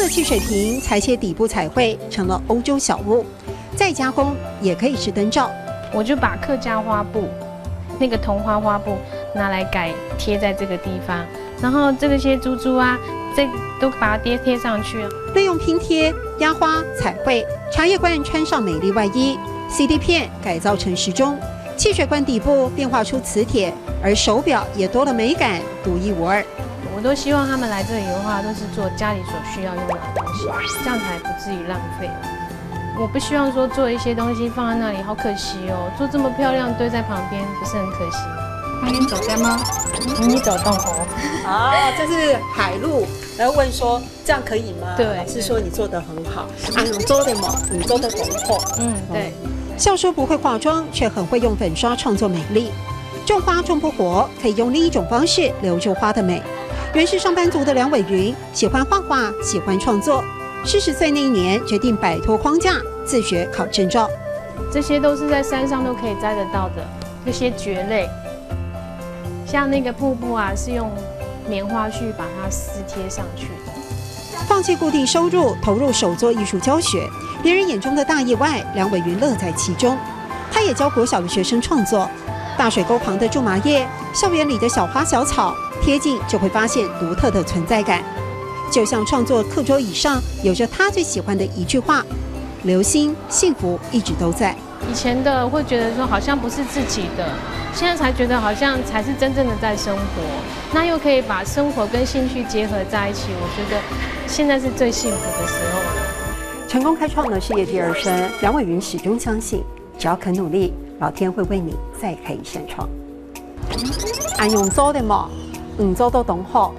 的汽水瓶裁切底部彩绘成了欧洲小物，再加工也可以是灯罩。我就把客家花布那个桐花花布拿来改贴在这个地方，然后这些珠珠啊，这都把它贴上去。利用拼贴、压花、彩绘，茶叶罐穿上美丽外衣 ，CD 片改造成时钟，汽水罐底部变化出磁铁，而手表也多了美感，独一无二。我都希望他们来这里的话，都是做家里所需要用的东西，这样才不至于浪费。我不希望说做一些东西放在那里，好可惜哦。做这么漂亮堆在旁边，不是很可惜？欢迎走干吗？你走动哦。啊，这是海陆，然后问说这样可以吗？对，老师说你做得很好。啊，你做的嘛，你做的很好。对。笑说不会化妆，却很会用粉刷创作美丽。种花种不活，可以用另一种方式留住花的美。原是上班族的梁伟云，喜欢画画，喜欢创作。40岁那一年，决定摆脱框架，自学考证照。这些都是在山上都可以摘得到的这些蕨类，像那个瀑布啊，是用棉花絮把它撕贴上去的。放弃固定收入，投入手作艺术教学，别人眼中的大意外，梁伟云乐在其中。他也教国小的学生创作，大水沟旁的苎麻叶，校园里的小花小草，贴近就会发现独特的存在感。就像创作课桌椅上有着他最喜欢的一句话：留心，幸福一直都在。以前的会觉得说好像不是自己的，现在才觉得好像才是真正的在生活。那又可以把生活跟兴趣结合在一起，我觉得现在是最幸福的时候了。成功开创了事业第二春，梁伟云始终相信，只要肯努力，老天会为你再开一扇窗。按用做的嘛，唔做都懂好。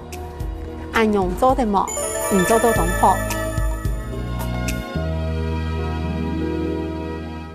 按用做的嘛，唔做都懂好。